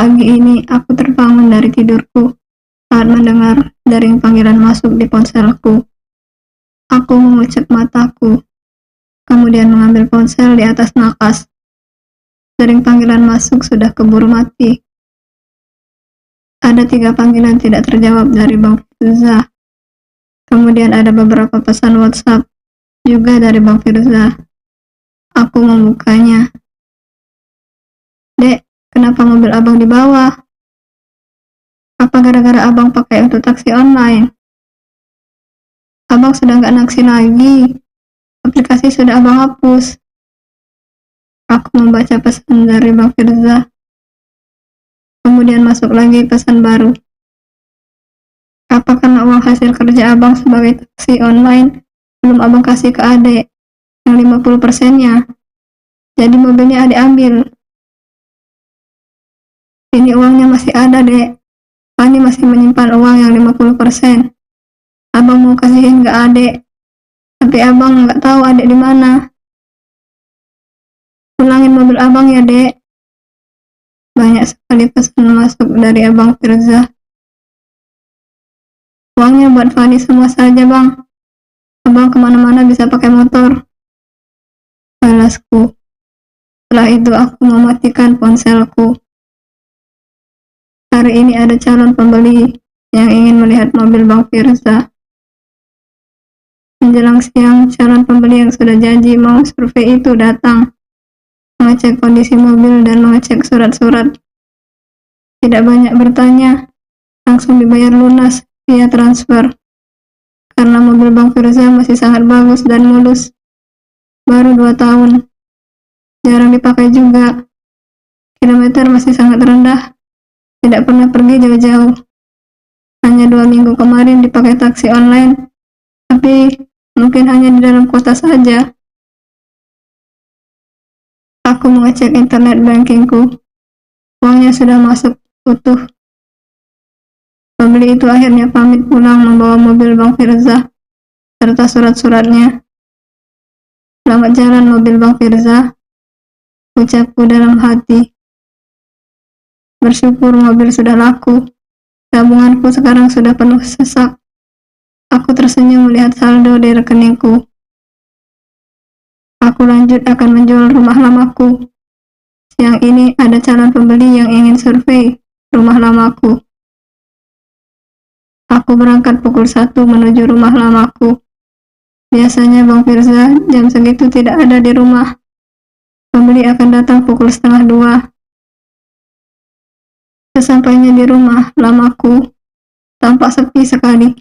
Pagi ini aku terbangun dari tidurku saat mendengar dering panggilan masuk di ponselku. Aku mengucap mataku, kemudian mengambil ponsel di atas nakas. Dering panggilan masuk sudah keburu mati. Ada 3 panggilan tidak terjawab dari Bang Firza. Kemudian ada beberapa pesan WhatsApp juga dari Bang Firza. Aku membukanya. Dek, kenapa mobil abang di bawah? Apa gara-gara abang pakai untuk taksi online? Abang sudah nggak naksi lagi. Aplikasi sudah abang hapus. Aku membaca pesan dari Bang Firza. Kemudian masuk lagi pesan baru. Apa karena uang hasil kerja abang sebagai taksi online belum abang kasih ke adek yang 50%-nya? Jadi mobilnya adek ambil. Ini uangnya masih ada, dek. Fani masih menyimpan uang yang 50%. Abang mau kasihin ke adek, tapi abang nggak tahu adek di mana. Pulangin mobil abang ya, dek. Banyak sekali pesan masuk dari Abang Firza. Uangnya buat Fani semua saja, bang. Abang kemana-mana bisa pakai motor. Balasku. Setelah itu aku mematikan ponselku. Hari ini ada calon pembeli yang ingin melihat mobil Bang Firza. Menjelang siang, calon pembeli yang sudah janji mau survei itu datang, mengecek kondisi mobil dan mengecek surat-surat. Tidak banyak bertanya, langsung dibayar lunas via transfer. Karena mobil Bang Firza masih sangat bagus dan mulus. Baru 2 tahun. Jarang dipakai juga. Kilometer masih sangat rendah. Tidak pernah pergi jauh-jauh. Hanya 2 minggu kemarin dipakai taksi online, tapi mungkin hanya di dalam kota saja. Aku mengecek internet bankingku. Uangnya sudah masuk utuh. Pembeli itu akhirnya pamit pulang membawa mobil Bang Firza serta surat-suratnya. Selamat jalan mobil Bang Firza, ucapku dalam hati. Bersyukur mobil sudah laku. Tabunganku sekarang sudah penuh sesak. Aku tersenyum melihat saldo di rekeningku. Aku lanjut akan menjual rumah lamaku. Siang ini ada calon pembeli yang ingin survei rumah lamaku. Aku berangkat pukul 1 menuju rumah lamaku. Biasanya Bang Firza jam segitu tidak ada di rumah. Pembeli akan datang pukul 1:30. Sesampainya di rumah lamaku, tampak sepi sekali.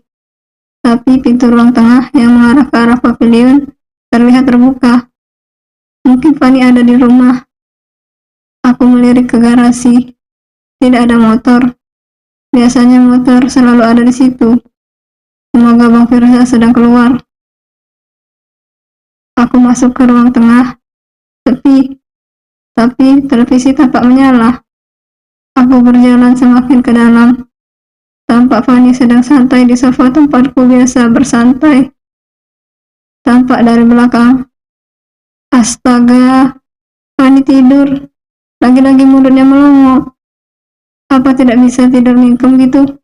Tapi pintu ruang tengah yang mengarah ke arah pavilion terlihat terbuka. Mungkin Fani ada di rumah. Aku melirik ke garasi. Tidak ada motor. Biasanya motor selalu ada di situ. Semoga Bang Firza sedang keluar. Aku masuk ke ruang tengah. Sepi. Tapi televisi tampak menyala. Aku berjalan semakin ke dalam. Tampak Fani sedang santai di sofa tempatku biasa bersantai. Tampak dari belakang. Astaga, Fani tidur. Lagi-lagi mulutnya melongo. Apa tidak bisa tidur mingkem gitu?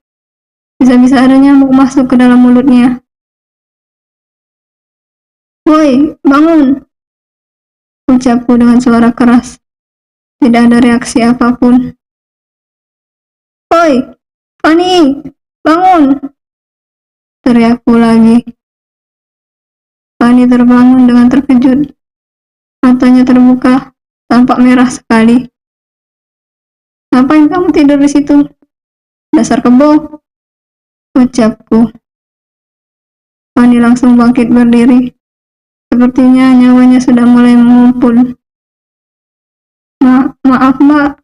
Bisa-bisa ada nyamuk masuk ke dalam mulutnya. Woi, bangun! Ucapku dengan suara keras. Tidak ada reaksi apapun. Woi, Fani, bangun! Teriakku lagi. Fani terbangun dengan terkejut. Matanya terbuka, tampak merah sekali. Ngapain kamu tidur di situ? Dasar kebo, ucapku. Fani langsung bangkit berdiri. Sepertinya nyawanya sudah mulai mengumpul. Maaf mbak,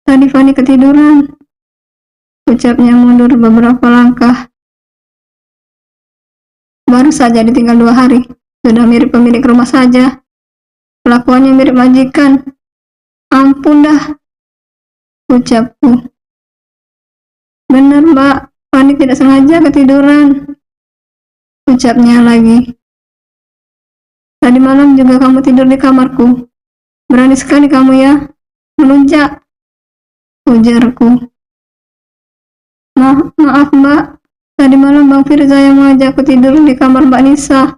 tadi Fani ketiduran. Ucapnya mundur beberapa langkah. Baru saja ditinggal 2 hari, sudah mirip pemilik rumah saja. Kelakuannya mirip majikan. Ampun dah, ucapku. Benar mbak, Fani tidak sengaja ketiduran, ucapnya lagi. Tadi malam juga kamu tidur di kamarku. Berani sekali kamu ya, melunjak. ujarku. Maaf Mbak, tadi malam Bang Firza yang mengajakku tidur di kamar Mbak Nisa,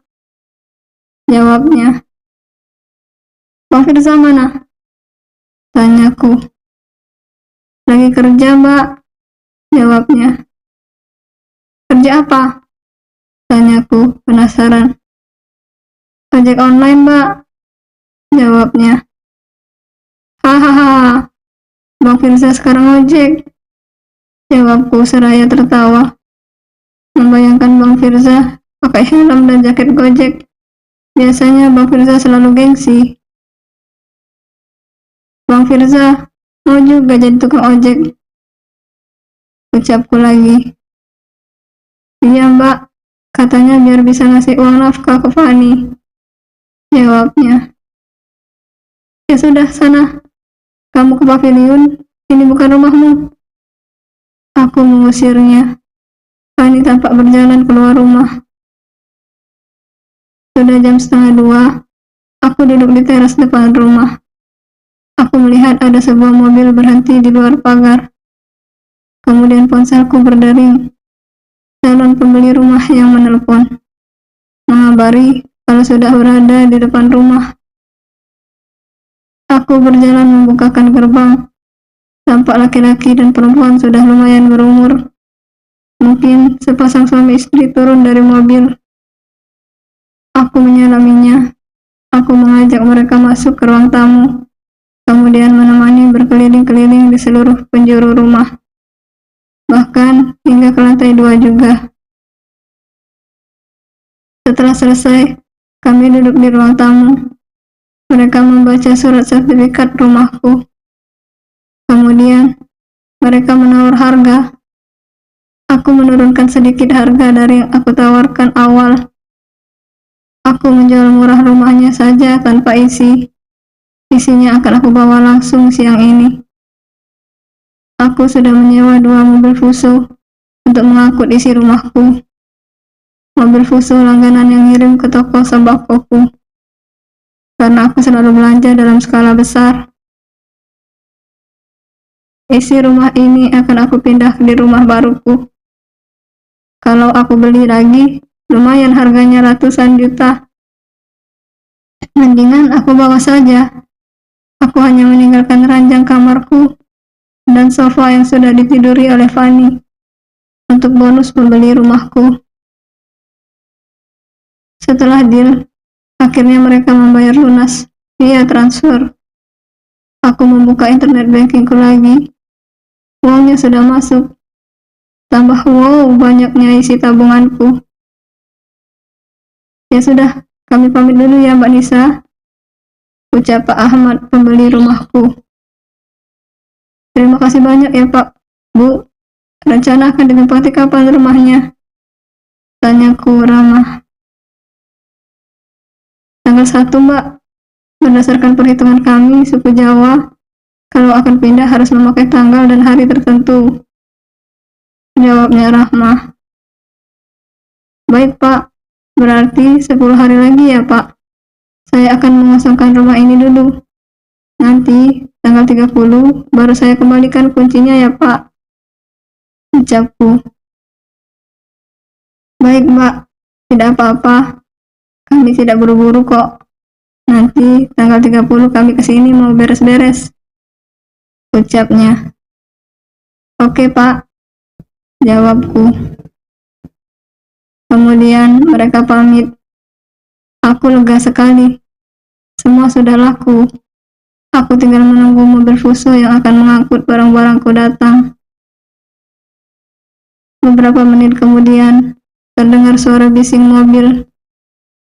jawabnya. Bang Firza mana? Tanyaku. Lagi kerja Mbak, jawabnya. Kerja apa? Tanyaku, penasaran. Ojek online Mbak, jawabnya. Hahaha, Bang Firza sekarang ojek, jawabku seraya tertawa. Membayangkan Bang Firza pakai helm dan jaket Gojek. Biasanya Bang Firza selalu gengsi. Bang Firza mau juga jadi tukang ojek, ucapku lagi. Iya Mbak, katanya biar bisa ngasih uang nafkah ke Fani, jawabnya. Ya sudah, sana, kamu ke pavilion, ini bukan rumahmu. Aku mengusirnya. Fani tampak berjalan keluar rumah. Sudah jam 1:30, aku duduk di teras depan rumah. Aku melihat ada sebuah mobil berhenti di luar pagar. Kemudian ponselku berdering. Calon pembeli rumah yang menelpon, mengabari kalau sudah berada di depan rumah. Aku berjalan membukakan gerbang. Tampak laki-laki dan perempuan sudah lumayan berumur. Mungkin sepasang suami istri turun dari mobil. Aku menyalaminya. Aku mengajak mereka masuk ke ruang tamu, kemudian menemani berkeliling-keliling di seluruh penjuru rumah, bahkan hingga ke lantai 2 juga. Setelah selesai, kami duduk di ruang tamu. Mereka membaca surat sertifikat rumahku. Kemudian, mereka menawar harga. Aku menurunkan sedikit harga dari yang aku tawarkan awal. Aku menjual murah rumahnya saja tanpa isi. Isinya akan aku bawa langsung siang ini. Aku sudah menyewa 2 mobil Fuso untuk mengangkut isi rumahku. Mobil Fuso langganan yang ngirim ke toko sembakoku. Karena aku selalu belanja dalam skala besar. Isi rumah ini akan aku pindah di rumah baruku. Kalau aku beli lagi, lumayan harganya ratusan juta. Mendingan aku bawa saja. Aku hanya meninggalkan ranjang kamarku dan sofa yang sudah ditiduri oleh Fani untuk bonus pembeli rumahku. Setelah deal, akhirnya mereka membayar lunas via transfer. Aku membuka internet bankingku lagi. Uangnya sudah masuk. Tambah wow banyaknya isi tabunganku. Ya sudah, kami pamit dulu ya Mbak Nisa, ucap Pak Ahmad, pembeli rumahku. Terima kasih banyak ya Pak, Bu. Rencana akan ditempati kapan rumahnya? Tanyaku ramah. Tanggal 1 Mbak. Berdasarkan perhitungan kami, suku Jawa, kalau akan pindah harus memakai tanggal dan hari tertentu, jawabnya Rahmah. Baik Pak, berarti 10 hari lagi ya Pak. Saya akan mengosongkan rumah ini dulu. Nanti tanggal 30 baru saya kembalikan kuncinya ya Pak, ucapku. Baik Mbak, tidak apa-apa. Kami tidak buru-buru kok. Nanti tanggal 30 kami kesini mau beres-beres, ucapnya. Oke Pak, jawabku. Kemudian mereka pamit. Aku lega sekali. Semua sudah laku. Aku tinggal menunggu mobil Fuso yang akan mengangkut barang-barangku datang. Beberapa menit kemudian, terdengar suara bising mobil.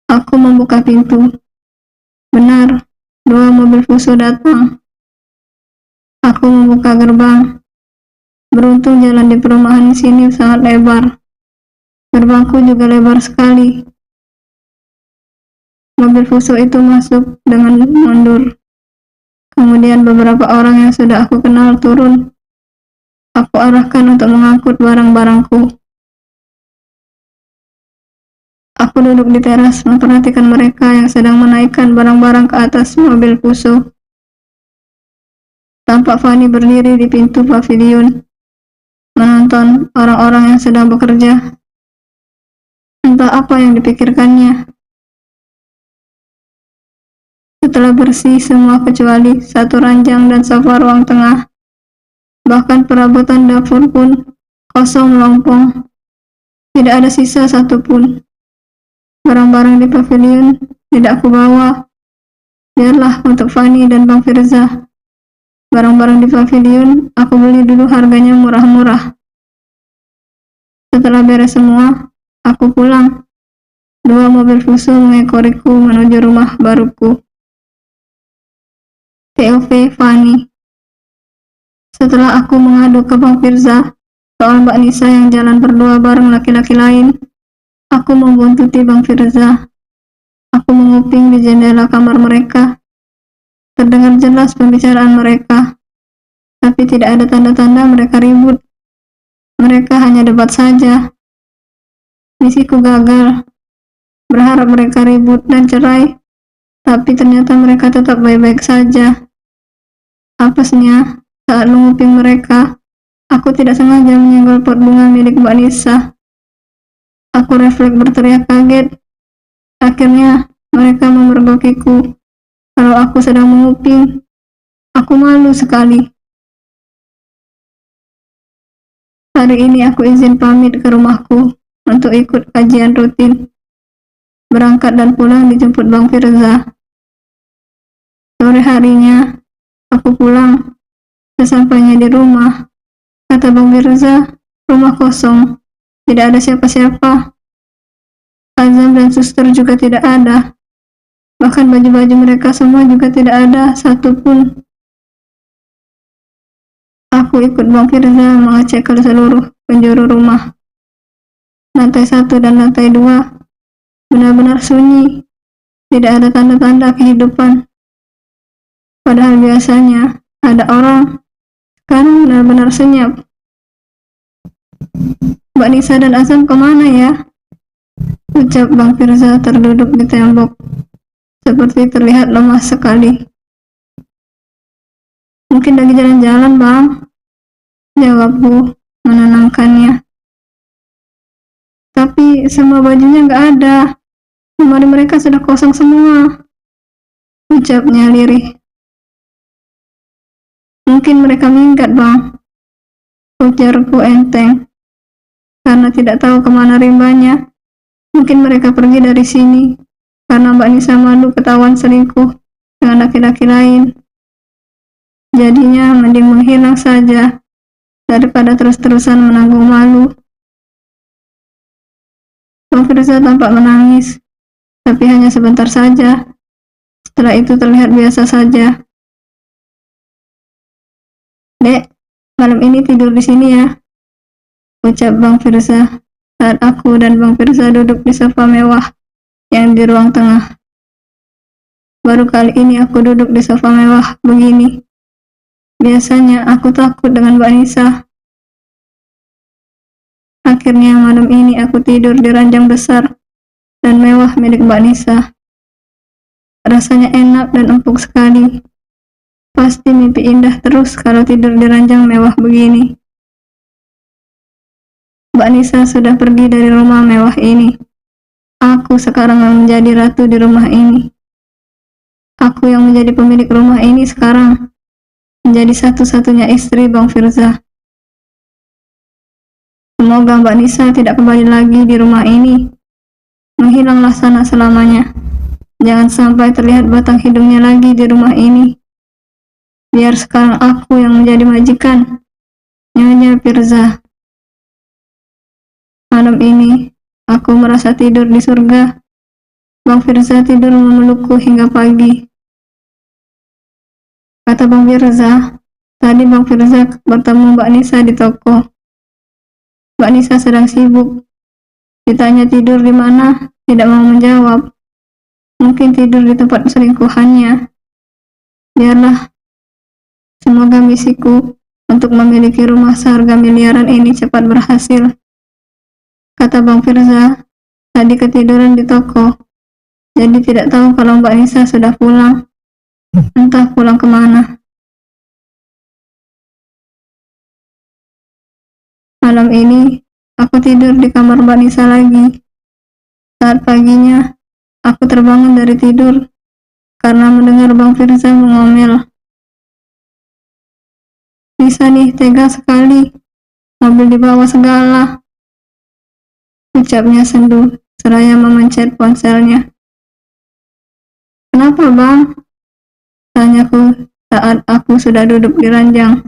Aku membuka pintu. Benar, 2 mobil Fuso datang. Aku membuka gerbang. Beruntung jalan di perumahan sini sangat lebar. Gerbangku juga lebar sekali. Mobil Fuso itu masuk dengan mundur. Kemudian beberapa orang yang sudah aku kenal turun. Aku arahkan untuk mengangkut barang-barangku. Aku duduk di teras memperhatikan mereka yang sedang menaikkan barang-barang ke atas mobil Fuso. Tampak Fani berdiri di pintu pavilion, menonton orang-orang yang sedang bekerja. Entah apa yang dipikirkannya. Setelah bersih semua kecuali satu ranjang dan sofa ruang tengah, bahkan perabotan dapur pun kosong melompong. Tidak ada sisa satupun. Barang-barang di pavilion tidak aku bawa. Biarlah untuk Fani dan Bang Firza. Barang-barang di pavilion aku beli dulu, harganya murah-murah. Setelah beres semua, aku pulang. 2 mobil Fuso mengekoriku menuju rumah baruku. TOV Fani. Setelah aku mengadu ke Bang Firza soal Mbak Nisa yang jalan berdua bareng laki-laki lain, aku membuntuti Bang Firza. Aku menguping di jendela kamar mereka. Terdengar jelas pembicaraan mereka, tapi tidak ada tanda-tanda mereka ribut. Mereka hanya debat saja. Misiku gagal. Berharap mereka ribut dan cerai, tapi ternyata mereka tetap baik-baik saja. Apesnya, saat menguping mereka, aku tidak sengaja menyenggol pot bunga milik Mbak Nisa. Aku refleks berteriak kaget. Akhirnya, mereka memergokiku kalau aku sedang menguping. Aku malu sekali. Hari ini aku izin pamit ke rumahku untuk ikut kajian rutin. Berangkat dan pulang dijemput Bang Firza. Sore harinya, aku pulang. Sesampainya di rumah, kata Bang Firza, rumah kosong, tidak ada siapa-siapa. Azam dan suster juga tidak ada. Bahkan baju-baju mereka semua juga tidak ada satupun. Aku ikut Bang Firza mengecek ke seluruh penjuru rumah. Lantai 1 dan lantai 2 benar-benar sunyi. Tidak ada tanda-tanda kehidupan. Padahal biasanya ada orang. Sekarang benar-benar senyap. Mbak Nisa dan Azam kemana ya? Ucap Bang Firza terduduk di tembok. Seperti terlihat lemah sekali. Mungkin lagi jalan-jalan, Bang, jawabku menenangkannya. Tapi semua bajunya nggak ada. Lemari mereka sudah kosong semua, ucapnya lirih. Mungkin mereka minggat, Bang, ujarku enteng. Karena tidak tahu kemana rimbanya. Mungkin mereka pergi dari sini karena Mbak Nisa malu ketahuan selingkuh dengan laki-laki lain. Jadinya mending menghilang saja daripada terus-terusan menanggung malu. Bang Firza tampak menangis, tapi hanya sebentar saja. Setelah itu terlihat biasa saja. Dek, malam ini tidur di sini ya, ucap Bang Firza saat aku dan Bang Firza duduk di sofa mewah yang di ruang tengah. Baru kali ini aku duduk di sofa mewah begini. Biasanya aku takut dengan Mbak Nisa. Akhirnya malam ini aku tidur di ranjang besar dan mewah milik Mbak Nisa. Rasanya enak dan empuk sekali. Pasti mimpi indah terus kalau tidur di ranjang mewah begini. Mbak Nisa sudah pergi dari rumah mewah ini. Aku sekarang yang menjadi ratu di rumah ini. Aku yang menjadi pemilik rumah ini sekarang. Menjadi satu-satunya istri Bang Firza. Semoga Mbak Nisa tidak kembali lagi di rumah ini. Menghilanglah sana selamanya. Jangan sampai terlihat batang hidungnya lagi di rumah ini. Biar sekarang aku yang menjadi majikan. Nyonya Firza. Malam ini, aku merasa tidur di surga. Bang Firza tidur memelukku hingga pagi. Kata Bang Firza, tadi Bang Firza bertemu Mbak Nisa di toko. Mbak Nisa sedang sibuk. Ditanya tidur di mana, tidak mau menjawab. Mungkin tidur di tempat selingkuhannya. Biarlah. Semoga misiku untuk memiliki rumah seharga miliaran ini cepat berhasil. Kata Bang Firza, tadi ketiduran di toko. Jadi tidak tahu kalau Mbak Nisa sudah pulang. Entah pulang kemana. Malam ini, aku tidur di kamar Mbak Nisa lagi. Saat paginya, aku terbangun dari tidur karena mendengar Bang Firza mengomel. Bisa nih, tega sekali. Mobil dibawa segala, ucapnya sendu, seraya memencet ponselnya. Kenapa, Bang? Tanyaku saat aku sudah duduk di ranjang.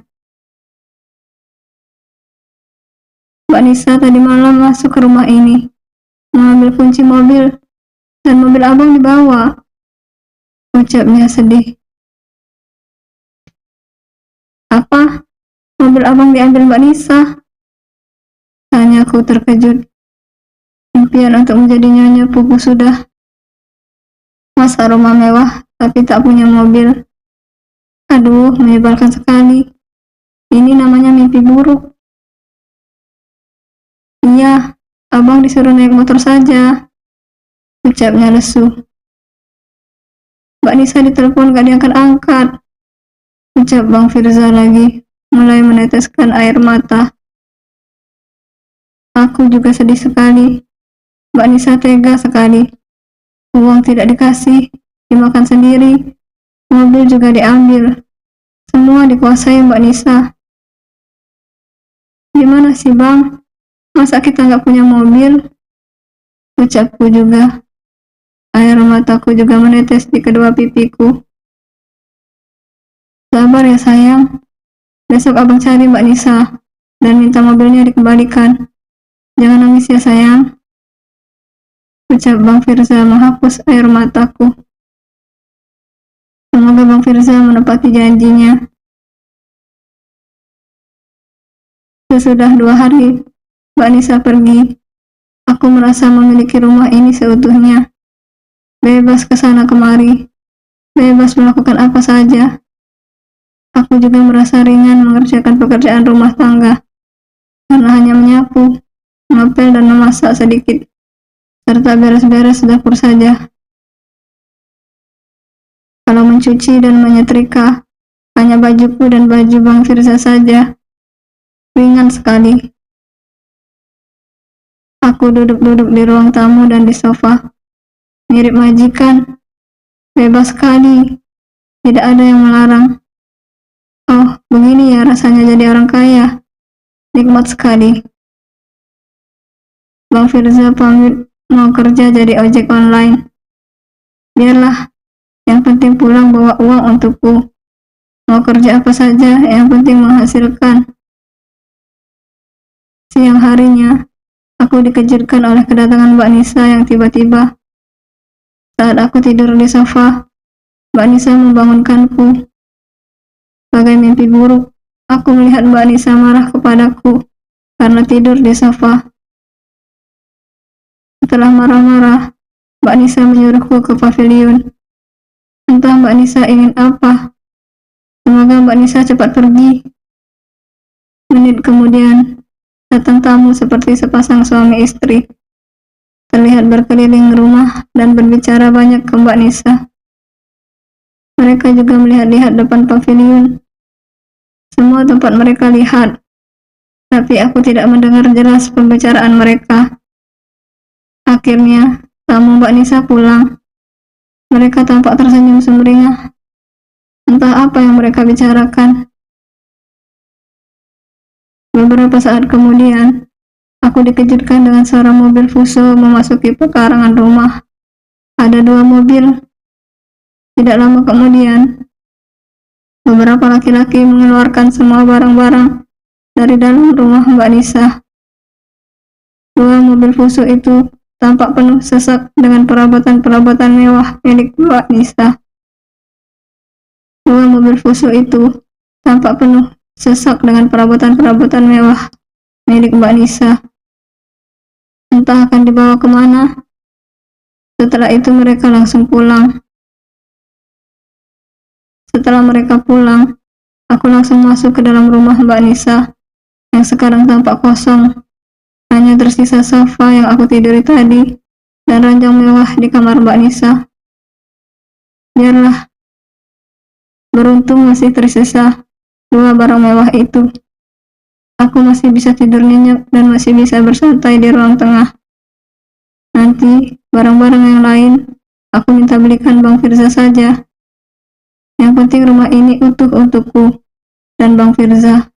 Mbak Nisa tadi malam masuk ke rumah ini, mengambil kunci mobil, dan mobil abang dibawa, ucapnya sedih. Apa? Mobil abang diambil Mbak Nisa? Tanyaku terkejut. Impian untuk menjadi nyonya pupus sudah. Masa rumah mewah tapi tak punya mobil? Aduh, menyebalkan sekali. Ini namanya mimpi buruk. Iya, abang disuruh naik motor saja, ucapnya lesu. Mbak Nisa ditelepon gak diangkat-angkat, ucap Bang Firza lagi, mulai meneteskan air mata. Aku juga sedih sekali. Mbak Nisa tega sekali. Uang tidak dikasih, dimakan sendiri, mobil juga diambil. Semua dikuasai Mbak Nisa. Gimana sih Bang? Masa kita nggak punya mobil? Ucapku juga. Air mataku juga menetes di kedua pipiku. Sabar ya sayang. Besok abang cari Mbak Nisa dan minta mobilnya dikembalikan. Jangan nangis ya sayang. Ucap Bang Firza menghapus air mataku. Semoga Bang Firza menepati janjinya. Sesudah 2 hari, Mbak Nisa pergi. Aku merasa memiliki rumah ini seutuhnya. Bebas ke sana kemari. Bebas melakukan apa saja. Aku juga merasa ringan mengerjakan pekerjaan rumah tangga. Karena hanya menyapu, ngepel dan memasak sedikit. Serta beres-beres dapur saja. Kalau mencuci dan menyetrika, hanya bajuku dan baju Bang Firza saja. Ringan sekali. Aku duduk-duduk di ruang tamu dan di sofa. Mirip majikan. Bebas sekali. Tidak ada yang melarang. Oh, begini ya rasanya jadi orang kaya. Nikmat sekali. Bang Firza pamit mau kerja jadi ojek online. Biarlah, yang penting pulang bawa uang untukku. Mau kerja apa saja, yang penting menghasilkan. Siang harinya, aku dikejutkan oleh kedatangan Mbak Nisa yang tiba-tiba. Saat aku tidur di sofa, Mbak Nisa membangunkanku. Bagai mimpi buruk, aku melihat Mbak Nisa marah kepadaku karena tidur di sofa. Setelah marah-marah, Mbak Nisa menyuruhku ke pavilion. Entah Mbak Nisa ingin apa. Semoga Mbak Nisa cepat pergi. Menit kemudian, datang tamu seperti sepasang suami istri. Terlihat berkeliling rumah dan berbicara banyak ke Mbak Nisa. Mereka juga melihat-lihat depan pavilion. Semua tempat mereka lihat, tapi aku tidak mendengar jelas pembicaraan mereka. Akhirnya, tamu Mbak Nisa pulang. Mereka tampak tersenyum sumringah. Entah apa yang mereka bicarakan. Beberapa saat kemudian, aku dikejutkan dengan suara mobil Fuso memasuki pekarangan rumah. Ada 2 mobil. Tidak lama kemudian, beberapa laki-laki mengeluarkan semua barang-barang dari dalam rumah Mbak Nisa. 2 mobil Fuso itu tampak penuh sesak dengan perabotan-perabotan mewah milik Mbak Nisa. 2 mobil Fuso itu tampak penuh sesak dengan perabotan-perabotan mewah milik Mbak Nisa. Entah akan dibawa kemana. Setelah itu mereka langsung pulang. Setelah mereka pulang, aku langsung masuk ke dalam rumah Mbak Nisa yang sekarang tampak kosong. Hanya tersisa sofa yang aku tiduri tadi dan ranjang mewah di kamar Mbak Nisa. Biarlah, beruntung masih tersisa 2 barang mewah itu. Aku masih bisa tidur nyenyak dan masih bisa bersantai di ruang tengah. Nanti, barang-barang yang lain, aku minta belikan Bang Firza saja. Yang penting rumah ini utuh untukku dan Bang Firza.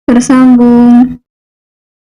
Bersambung.